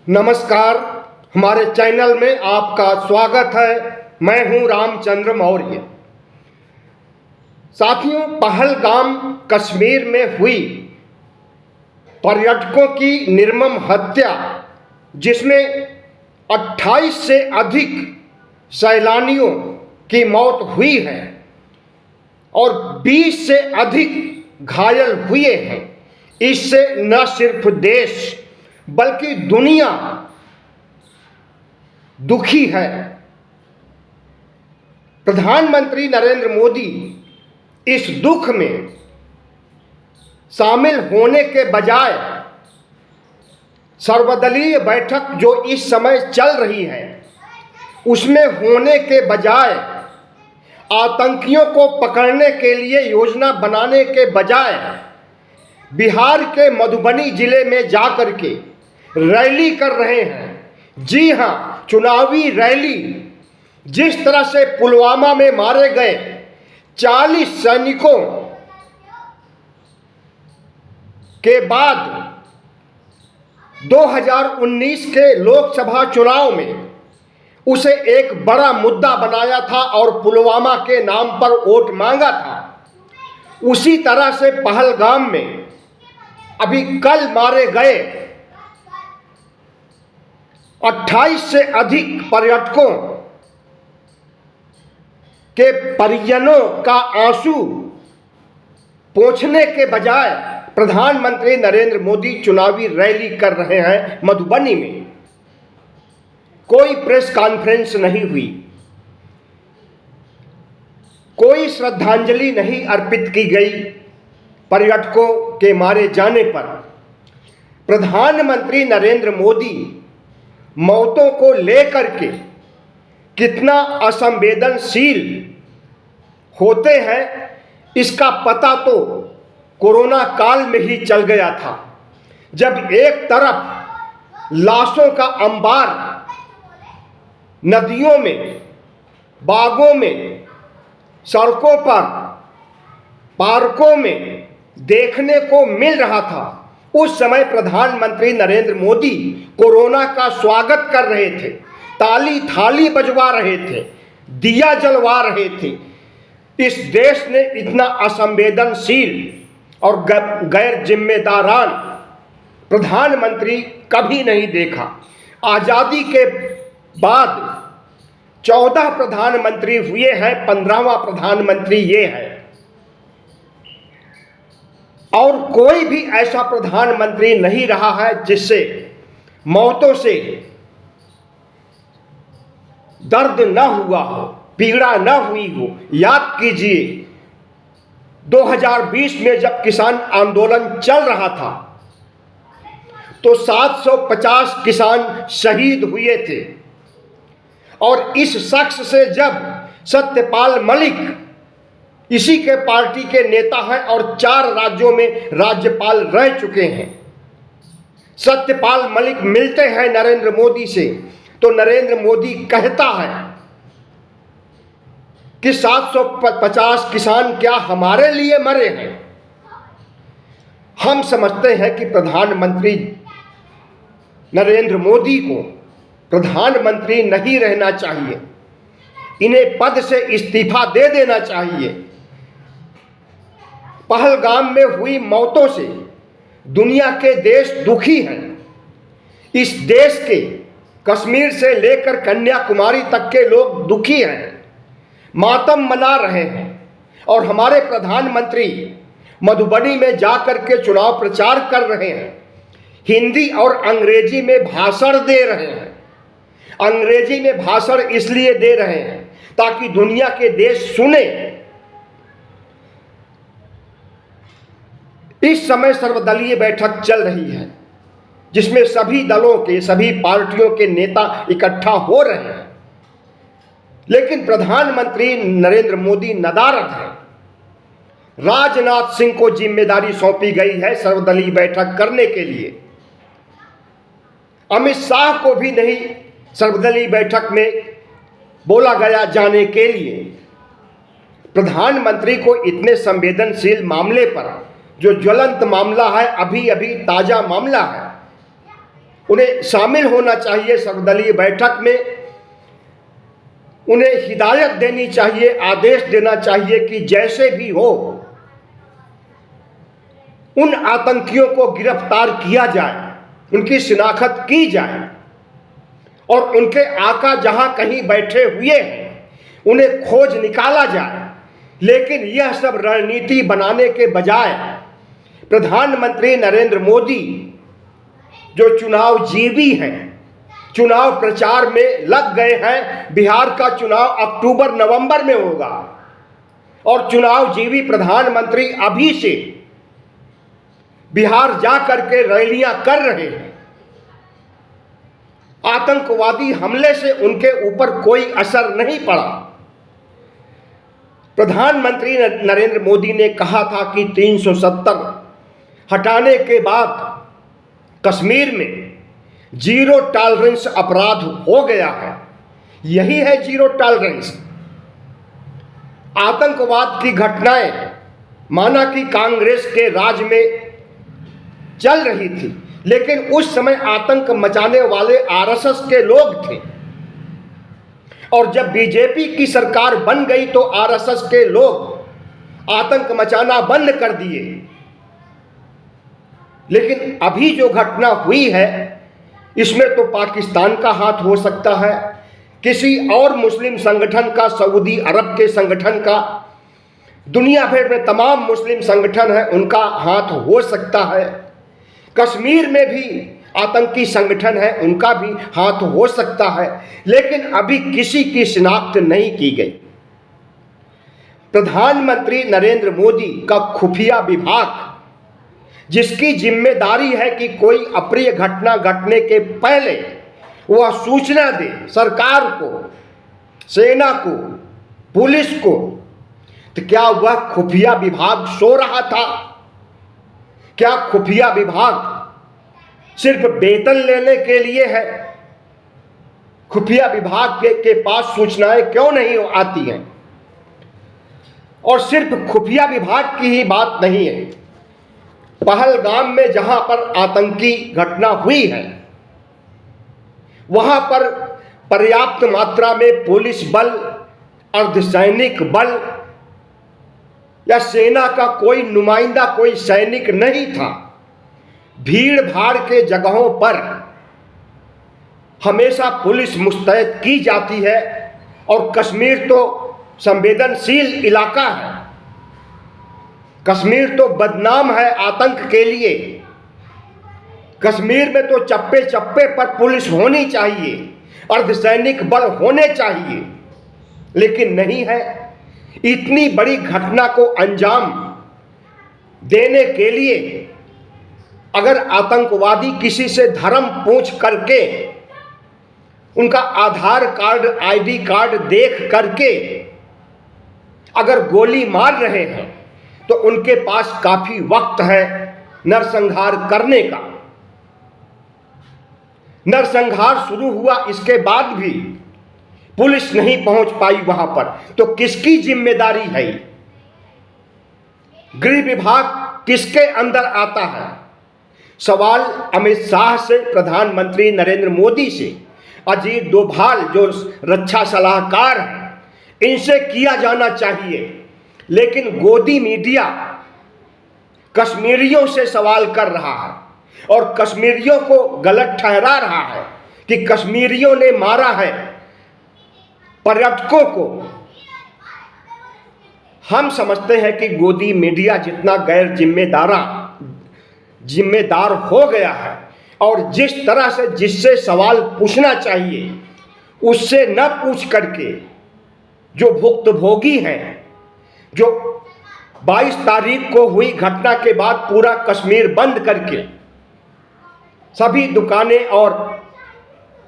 नमस्कार, हमारे चैनल में आपका स्वागत है। मैं हूं रामचंद्र मौर्य। साथियों, पहलगाम कश्मीर में हुई पर्यटकों की निर्मम हत्या, जिसमें 28 से अधिक सैलानियों की मौत हुई है और 20 से अधिक घायल हुए हैं, इससे न सिर्फ देश बल्कि दुनिया दुखी है। प्रधानमंत्री नरेंद्र मोदी इस दुख में शामिल होने के बजाय सर्वदलीय बैठक जो इस समय चल रही है उसमें होने के बजाय, आतंकियों को पकड़ने के लिए योजना बनाने के बजाय बिहार के मधुबनी जिले में जाकर के रैली कर रहे हैं। जी हां, चुनावी रैली। जिस तरह से पुलवामा में मारे गए 40 सैनिकों के बाद 2019 के लोकसभा चुनाव में उसे एक बड़ा मुद्दा बनाया था और पुलवामा के नाम पर वोट मांगा था, उसी तरह से पहलगाम में अभी कल मारे गए 28 से अधिक पर्यटकों के परिजनों का आंसू पोंछने के बजाय प्रधानमंत्री नरेंद्र मोदी चुनावी रैली कर रहे हैं मधुबनी में। कोई प्रेस कॉन्फ्रेंस नहीं हुई, कोई श्रद्धांजलि नहीं अर्पित की गई पर्यटकों के मारे जाने पर। प्रधानमंत्री नरेंद्र मोदी मौतों को लेकर के कितना असंवेदनशील होते हैं, इसका पता तो कोरोना काल में ही चल गया था, जब एक तरफ लाशों का अंबार नदियों में, बागों में, सड़कों पर, पार्कों में देखने को मिल रहा था। उस समय प्रधानमंत्री नरेंद्र मोदी कोरोना का स्वागत कर रहे थे, ताली थाली बजवा रहे थे, दिया जलवा रहे थे। इस देश ने इतना असंवेदनशील और गैर जिम्मेदारान प्रधानमंत्री कभी नहीं देखा। आज़ादी के बाद 14 प्रधानमंत्री हुए हैं, 15वां प्रधानमंत्री ये है, और कोई भी ऐसा प्रधानमंत्री नहीं रहा है जिससे मौतों से दर्द न हुआ हो, पीड़ा न हुई हो। याद कीजिए 2020 में जब किसान आंदोलन चल रहा था तो 750 किसान शहीद हुए थे, और इस शख्स से जब सत्यपाल मलिक, इसी के पार्टी के नेता हैं और 4 राज्यों में राज्यपाल रह चुके हैं, सत्यपाल मलिक मिलते हैं नरेंद्र मोदी से, तो नरेंद्र मोदी कहता है कि 750 किसान क्या हमारे लिए मरे हैं। हम समझते हैं कि प्रधानमंत्री नरेंद्र मोदी को प्रधानमंत्री नहीं रहना चाहिए, इन्हें पद से इस्तीफा दे देना चाहिए। पहलगाम में हुई मौतों से दुनिया के देश दुखी हैं। इस देश के कश्मीर से लेकर कन्याकुमारी तक के लोग दुखी हैं, मातम मना रहे हैं, और हमारे प्रधानमंत्री मधुबनी में जाकर के चुनाव प्रचार कर रहे हैं, हिंदी और अंग्रेजी में भाषण दे रहे हैं। अंग्रेजी में भाषण इसलिए दे रहे हैं ताकि दुनिया के देश सुने। इस समय सर्वदलीय बैठक चल रही है जिसमें सभी दलों के, सभी पार्टियों के नेता इकट्ठा हो रहे हैं, लेकिन प्रधानमंत्री नरेंद्र मोदी नदारद हैं। राजनाथ सिंह को जिम्मेदारी सौंपी गई है सर्वदलीय बैठक करने के लिए। अमित शाह को भी नहीं सर्वदलीय बैठक में बोला गया जाने के लिए। प्रधानमंत्री को इतने संवेदनशील मामले पर, जो ज्वलंत मामला है, अभी अभी ताजा मामला है, उन्हें शामिल होना चाहिए सर्वदलीय बैठक में, उन्हें हिदायत देनी चाहिए, आदेश देना चाहिए कि जैसे भी हो उन आतंकियों को गिरफ्तार किया जाए, उनकी शिनाख्त की जाए और उनके आका जहां कहीं बैठे हुए हैं उन्हें खोज निकाला जाए। लेकिन यह सब रणनीति बनाने के बजाय प्रधानमंत्री नरेंद्र मोदी जो चुनाव जीवी हैं, चुनाव प्रचार में लग गए हैं। बिहार का चुनाव अक्टूबर नवंबर में होगा और चुनाव जीवी प्रधानमंत्री अभी से बिहार जा करके रैलियां कर रहे हैं। आतंकवादी हमले से उनके ऊपर कोई असर नहीं पड़ा। प्रधानमंत्री नरेंद्र मोदी ने कहा था कि 370 हटाने के बाद कश्मीर में जीरो टॉलरेंस अपराध हो गया है। यही है जीरो टॉलरेंस। आतंकवाद की घटनाएं माना कि कांग्रेस के राज में चल रही थी, लेकिन उस समय आतंक मचाने वाले आरएसएस के लोग थे और जब बीजेपी की सरकार बन गई तो आरएसएस के लोग आतंक मचाना बंद कर दिए। लेकिन अभी जो घटना हुई है इसमें तो पाकिस्तान का हाथ हो सकता है, किसी और मुस्लिम संगठन का, सऊदी अरब के संगठन का, दुनिया भर में तमाम मुस्लिम संगठन है उनका हाथ हो सकता है। कश्मीर में भी आतंकी संगठन है उनका भी हाथ हो सकता है, लेकिन अभी किसी की शिनाख्त नहीं की गई। प्रधानमंत्री नरेंद्र मोदी का खुफिया विभाग जिसकी जिम्मेदारी है कि कोई अप्रिय घटना घटने के पहले वह सूचना दे सरकार को, सेना को, पुलिस को, तो क्या वह खुफिया विभाग सो रहा था? क्या खुफिया विभाग सिर्फ वेतन लेने के लिए है? खुफिया विभाग के पास सूचनाएं क्यों नहीं आती हैं? और सिर्फ खुफिया विभाग की ही बात नहीं है। पहलगाम में जहां पर आतंकी घटना हुई है वहां पर पर्याप्त मात्रा में पुलिस बल, अर्धसैनिक बल या सेना का कोई नुमाइंदा, कोई सैनिक नहीं था। भीड़ भाड़ के जगहों पर हमेशा पुलिस मुस्तैद की जाती है और कश्मीर तो संवेदनशील इलाका है। कश्मीर तो बदनाम है आतंक के लिए। कश्मीर में तो चप्पे चप्पे पर पुलिस होनी चाहिए, अर्धसैनिक बल होने चाहिए, लेकिन नहीं है। इतनी बड़ी घटना को अंजाम देने के लिए अगर आतंकवादी किसी से धर्म पूछ करके, उनका आधार कार्ड, आईडी कार्ड देख करके अगर गोली मार रहे हैं तो उनके पास काफी वक्त है नरसंहार करने का। नरसंहार शुरू हुआ, इसके बाद भी पुलिस नहीं पहुंच पाई वहां पर, तो किसकी जिम्मेदारी है? गृह विभाग किसके अंदर आता है? सवाल अमित शाह से, प्रधानमंत्री नरेंद्र मोदी से, अजीत डोभाल जो रक्षा सलाहकार हैं, इनसे किया जाना चाहिए। लेकिन गोदी मीडिया कश्मीरियों से सवाल कर रहा है और कश्मीरियों को गलत ठहरा रहा है कि कश्मीरियों ने मारा है पर्यटकों को। हम समझते हैं कि गोदी मीडिया जितना गैर जिम्मेदार हो गया है और जिस तरह से जिससे सवाल पूछना चाहिए उससे न पूछ करके जो भुक्तभोगी हैं, जो 22 तारीख को हुई घटना के बाद पूरा कश्मीर बंद करके सभी दुकानें और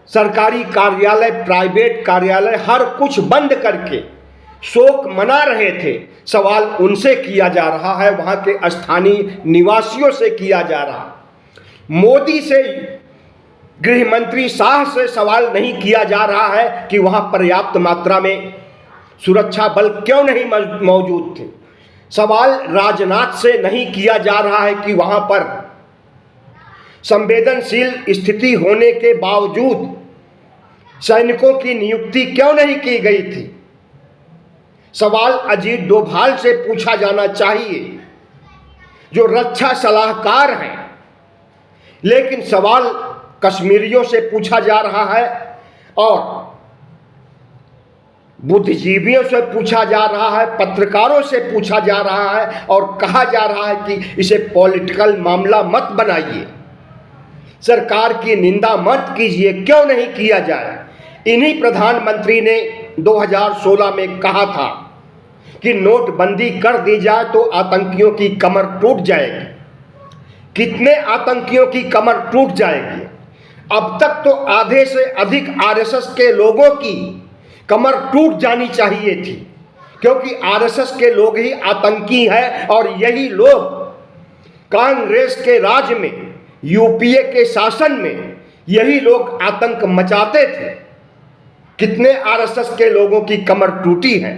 सरकारी कार्यालय, प्राइवेट कार्यालय, हर कुछ बंद करके शोक मना रहे थे, सवाल उनसे किया जा रहा है, वहां के स्थानीय निवासियों से किया जा रहा है। मोदी से, गृह मंत्री शाह से सवाल नहीं किया जा रहा है कि वहां पर्याप्त मात्रा में सुरक्षा बल क्यों नहीं मौजूद थे। सवाल राजनाथ से नहीं किया जा रहा है कि वहां पर संवेदनशील स्थिति होने के बावजूद सैनिकों की नियुक्ति क्यों नहीं की गई थी? सवाल अजीत डोभाल से पूछा जाना चाहिए, जो रक्षा सलाहकार हैं। लेकिन सवाल कश्मीरियों से पूछा जा रहा है और बुद्धिजीवियों से पूछा जा रहा है, पत्रकारों से पूछा जा रहा है और कहा जा रहा है कि इसे पॉलिटिकल मामला मत बनाइए, सरकार की निंदा मत कीजिए। क्यों नहीं किया जाए? इन्हीं प्रधानमंत्री ने 2016 में कहा था कि नोटबंदी कर दी जाए तो आतंकियों की कमर टूट जाएगी। कितने आतंकियों की कमर टूट जाएगी? अब तक तो आधे से अधिक आरएसएस के लोगों की कमर टूट जानी चाहिए थी, क्योंकि आरएसएस के लोग ही आतंकी हैं और यही लोग कांग्रेस के राज में, यूपीए के शासन में यही लोग आतंक मचाते थे। कितने आरएसएस के लोगों की कमर टूटी है?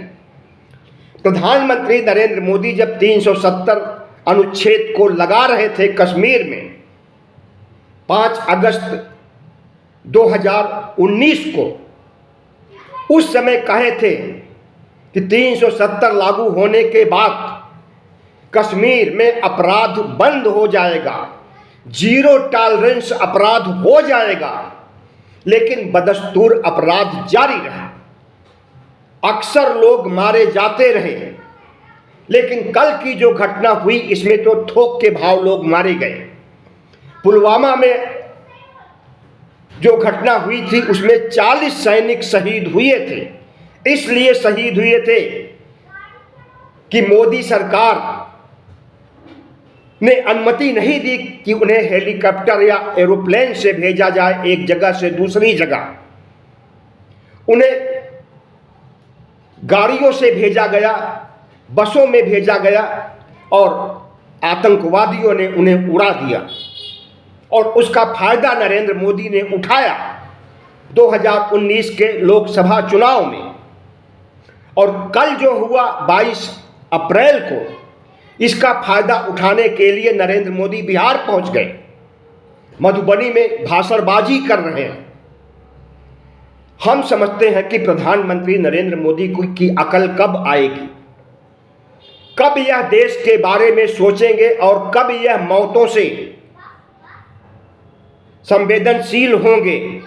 प्रधानमंत्री नरेंद्र मोदी जब 370 अनुच्छेद को लगा रहे थे कश्मीर में 5 अगस्त 2019 को, उस समय कहे थे कि 370 लागू होने के बाद कश्मीर में अपराध बंद हो जाएगा, जीरो टॉलरेंस अपराध हो जाएगा। लेकिन बदस्तूर अपराध जारी रहा, अक्सर लोग मारे जाते रहे। लेकिन कल की जो घटना हुई इसमें तो थोक के भाव लोग मारे गए। पुलवामा में जो घटना हुई थी उसमें 40 सैनिक शहीद हुए थे। इसलिए शहीद हुए थे कि मोदी सरकार ने अनुमति नहीं दी कि उन्हें हेलीकॉप्टर या एरोप्लेन से भेजा जाए एक जगह से दूसरी जगह। उन्हें गाड़ियों से भेजा गया, बसों में भेजा गया और आतंकवादियों ने उन्हें उड़ा दिया और उसका फायदा नरेंद्र मोदी ने उठाया 2019 के लोकसभा चुनाव में। और कल जो हुआ 22 अप्रैल को, इसका फायदा उठाने के लिए नरेंद्र मोदी बिहार पहुंच गए, मधुबनी में भाषणबाजी कर रहे हैं। हम समझते हैं कि प्रधानमंत्री नरेंद्र मोदी की अकल कब आएगी, कब यह देश के बारे में सोचेंगे और कब यह मौतों से संवेदनशील होंगे,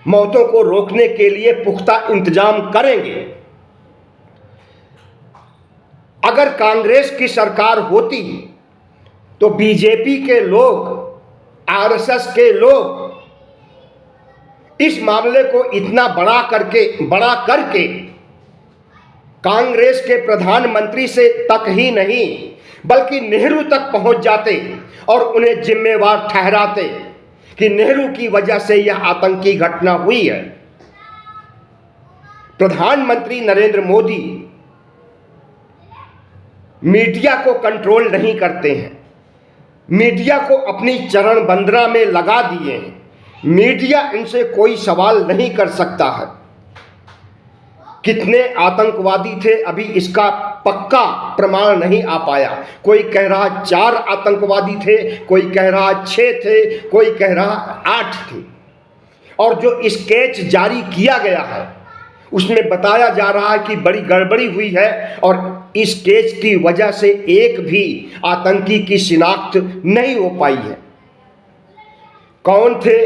मौतों को रोकने के लिए पुख्ता इंतजाम करेंगे। अगर कांग्रेस की सरकार होती तो बीजेपी के लोग, आरएसएस के लोग इस मामले को इतना बड़ा करके कांग्रेस के प्रधानमंत्री से तक ही नहीं बल्कि नेहरू तक पहुंच जाते और उन्हें जिम्मेवार ठहराते कि नेहरू की वजह से यह आतंकी घटना हुई है। प्रधानमंत्री नरेंद्र मोदी मीडिया को कंट्रोल नहीं करते हैं, मीडिया को अपनी चरण बंदरा में लगा दिए हैं। मीडिया इनसे कोई सवाल नहीं कर सकता है। कितने आतंकवादी थे अभी इसका पक्का प्रमाण नहीं आ पाया। कोई कह रहा 4 आतंकवादी थे, कोई कह रहा 6 थे, कोई कह रहा 8 थे। और जो स्केच जारी किया गया है उसमें बताया जा रहा है कि बड़ी गड़बड़ी हुई है और इस स्केच की वजह से एक भी आतंकी की शिनाख्त नहीं हो पाई है। कौन थे,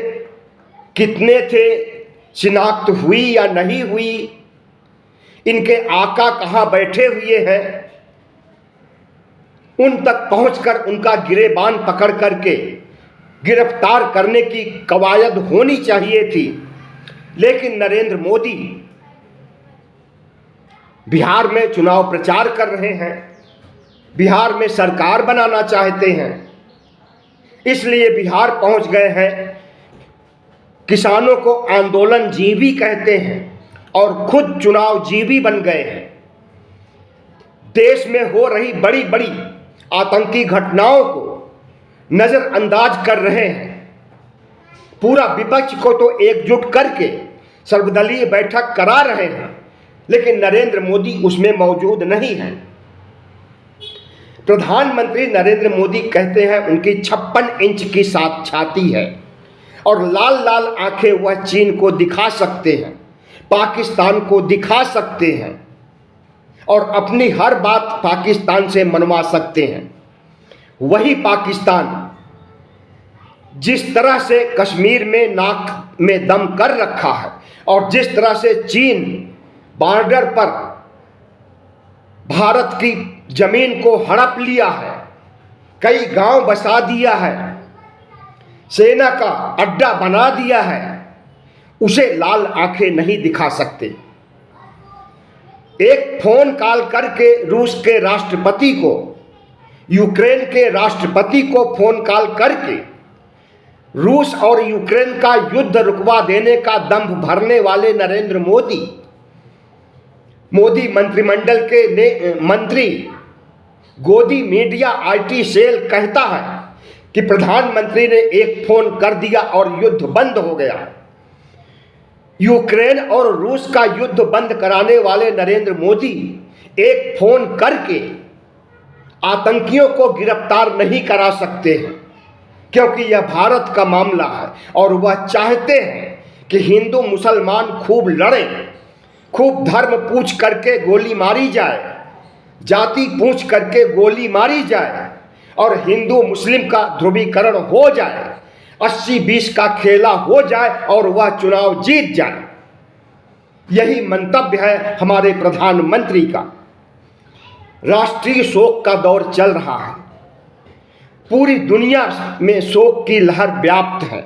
कितने थे, शिनाख्त हुई या नहीं हुई, इनके आका कहाँ बैठे हुए हैं, उन तक पहुंचकर उनका गिरेबान पकड़ करके गिरफ्तार करने की कवायद होनी चाहिए थी। लेकिन नरेंद्र मोदी बिहार में चुनाव प्रचार कर रहे हैं, बिहार में सरकार बनाना चाहते हैं, इसलिए बिहार पहुंच गए हैं। किसानों को आंदोलन जीवी कहते हैं और खुद चुनाव जीवी बन गए हैं। देश में हो रही बड़ी बड़ी आतंकी घटनाओं को नजरअंदाज कर रहे हैं। पूरा विपक्ष को तो एकजुट करके सर्वदलीय बैठक करा रहे हैं, लेकिन नरेंद्र मोदी उसमें मौजूद नहीं है। प्रधानमंत्री नरेंद्र मोदी कहते हैं उनकी 56 इंच की छाती है और लाल लाल आंखें वह चीन को दिखा सकते हैं, पाकिस्तान को दिखा सकते हैं और अपनी हर बात पाकिस्तान से मनवा सकते हैं। वही पाकिस्तान जिस तरह से कश्मीर में नाक में दम कर रखा है और जिस तरह से चीन बॉर्डर पर भारत की जमीन को हड़प लिया है, कई गांव बसा दिया है, सेना का अड्डा बना दिया है, उसे लाल आंखें नहीं दिखा सकते। एक फोन कॉल करके रूस के राष्ट्रपति को, यूक्रेन के राष्ट्रपति को फोन कॉल करके रूस और यूक्रेन का युद्ध रुकवा देने का दंभ भरने वाले नरेंद्र मोदी मंत्रिमंडल के मंत्री गोदी मीडिया आईटी सेल कहता है कि प्रधानमंत्री ने एक फोन कर दिया और युद्ध बंद हो गया। यूक्रेन और रूस का युद्ध बंद कराने वाले नरेंद्र मोदी एक फोन करके आतंकियों को गिरफ्तार नहीं करा सकते हैं, क्योंकि यह भारत का मामला है और वह चाहते हैं कि हिंदू मुसलमान खूब लड़ें, खूब धर्म पूछ करके गोली मारी जाए, जाति पूछ करके गोली मारी जाए और हिंदू मुस्लिम का ध्रुवीकरण हो जाए, 80-20 का खेला हो जाए और वह चुनाव जीत जाए। यही मंतव्य है हमारे प्रधानमंत्री का। राष्ट्रीय शोक का दौर चल रहा है, पूरी दुनिया में शोक की लहर व्याप्त है,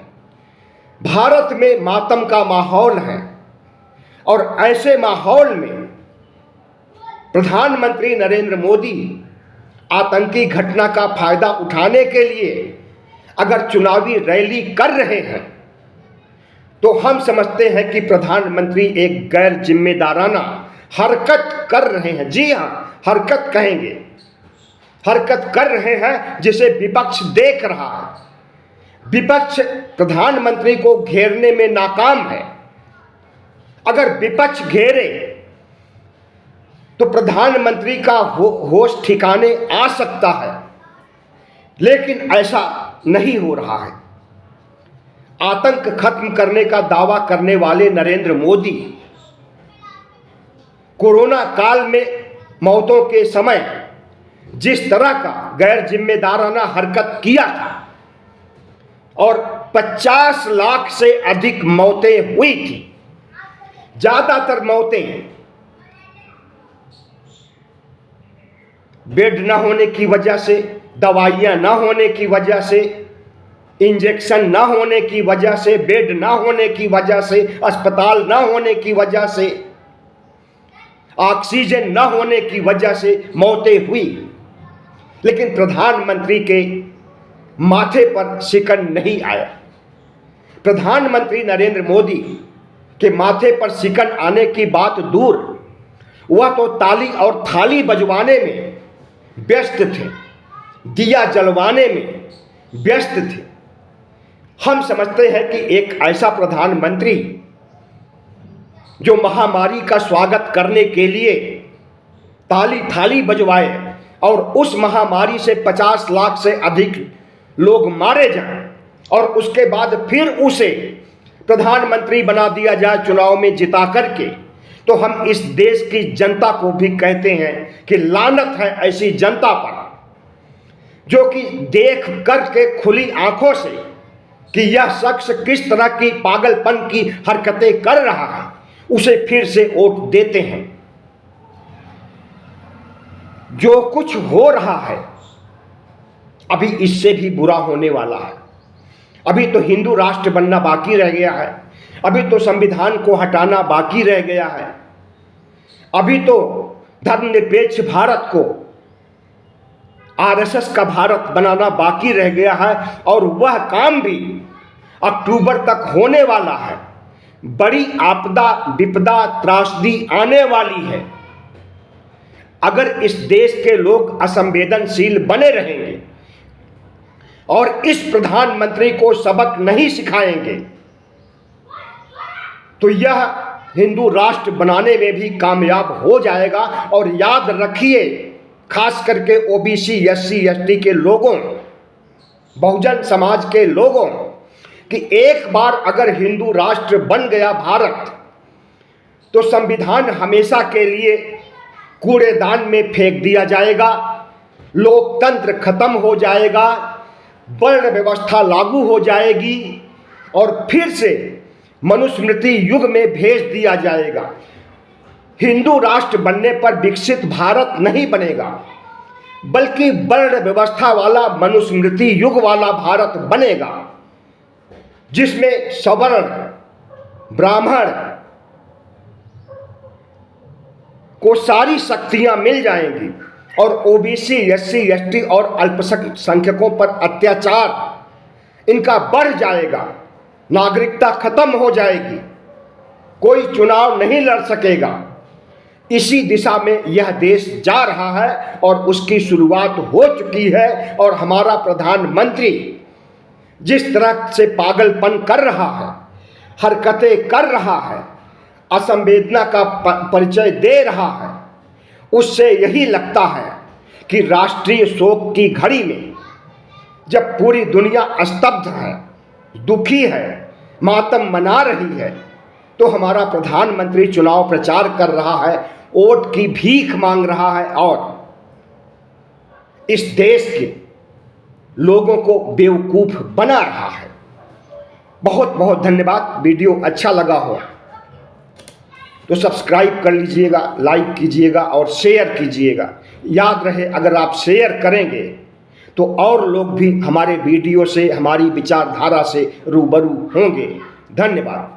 भारत में मातम का माहौल है और ऐसे माहौल में प्रधानमंत्री नरेंद्र मोदी आतंकी घटना का फायदा उठाने के लिए अगर चुनावी रैली कर रहे हैं तो हम समझते हैं कि प्रधानमंत्री एक गैर जिम्मेदाराना हरकत कर रहे हैं। जी हाँ, हरकत कहेंगे, हरकत कर रहे हैं जिसे विपक्ष देख रहा है। विपक्ष प्रधानमंत्री को घेरने में नाकाम है। अगर विपक्ष घेरे तो प्रधानमंत्री का होश ठिकाने आ सकता है, लेकिन ऐसा नहीं हो रहा है। आतंक खत्म करने का दावा करने वाले नरेंद्र मोदी कोरोना काल में मौतों के समय जिस तरह का गैर जिम्मेदाराना हरकत किया था और 50 लाख से अधिक मौतें हुई थी, ज्यादातर मौतें बेड न होने की वजह से, दवाइयां न होने की वजह से, इंजेक्शन न होने की वजह से, बेड न होने की वजह से, अस्पताल न होने की वजह से, ऑक्सीजन न होने की वजह से मौतें हुई। लेकिन प्रधानमंत्री के माथे पर शिकन नहीं आया। प्रधानमंत्री नरेंद्र मोदी के माथे पर शिकन आने की बात दूर, वह तो ताली और थाली बजवाने में व्यस्त थे, दिया जलवाने में व्यस्त थे। हम समझते हैं कि एक ऐसा प्रधानमंत्री जो महामारी का स्वागत करने के लिए ताली थाली बजवाए और उस महामारी से 50 लाख से अधिक लोग मारे जाएं और उसके बाद फिर उसे प्रधानमंत्री बना दिया जाए चुनाव में जिता करके, तो हम इस देश की जनता को भी कहते हैं कि लानत है ऐसी जनता पर जो कि देख करके खुली आंखों से कि यह शख्स किस तरह की पागलपन की हरकतें कर रहा है, उसे फिर से वोट देते हैं। जो कुछ हो रहा है अभी इससे भी बुरा होने वाला है। अभी तो हिंदू राष्ट्र बनना बाकी रह गया है, अभी तो संविधान को हटाना बाकी रह गया है, अभी तो धर्मनिरपेक्ष भारत को आरएसएस का भारत बनाना बाकी रह गया है और वह काम भी अक्टूबर तक होने वाला है। बड़ी आपदा विपदा त्रासदी आने वाली है। अगर इस देश के लोग असंवेदनशील बने रहेंगे और इस प्रधानमंत्री को सबक नहीं सिखाएंगे तो यह हिंदू राष्ट्र बनाने में भी कामयाब हो जाएगा। और याद रखिए खास करके ओबीसी, एससी, एसटी के लोगों, बहुजन समाज के लोगों कि एक बार अगर हिंदू राष्ट्र बन गया भारत तो संविधान हमेशा के लिए कूड़ेदान में फेंक दिया जाएगा, लोकतंत्र खत्म हो जाएगा, वर्ण व्यवस्था लागू हो जाएगी और फिर से मनुस्मृति युग में भेज दिया जाएगा। हिंदू राष्ट्र बनने पर विकसित भारत नहीं बनेगा, बल्कि वर्ण व्यवस्था वाला मनुस्मृति युग वाला भारत बनेगा, जिसमें सवर्ण ब्राह्मण को सारी शक्तियां मिल जाएंगी और ओबीसी, एससी, एसटी और अल्पसंख्यकों पर अत्याचार इनका बढ़ जाएगा, नागरिकता खत्म हो जाएगी, कोई चुनाव नहीं लड़ सकेगा। इसी दिशा में यह देश जा रहा है और उसकी शुरुआत हो चुकी है। और हमारा प्रधानमंत्री जिस तरह से पागलपन कर रहा है, हरकतें कर रहा है, असंवेदना का परिचय दे रहा है, उससे यही लगता है कि राष्ट्रीय शोक की घड़ी में जब पूरी दुनिया स्तब्ध है, दुखी है, मातम मना रही है, तो हमारा प्रधानमंत्री चुनाव प्रचार कर रहा है, वोट की भीख मांग रहा है और इस देश के लोगों को बेवकूफ बना रहा है। बहुत बहुत धन्यवाद। वीडियो अच्छा लगा हो तो सब्सक्राइब कर लीजिएगा, लाइक कीजिएगा और शेयर कीजिएगा। याद रहे, अगर आप शेयर करेंगे तो और लोग भी हमारे वीडियो से, हमारी विचारधारा से रूबरू होंगे। धन्यवाद।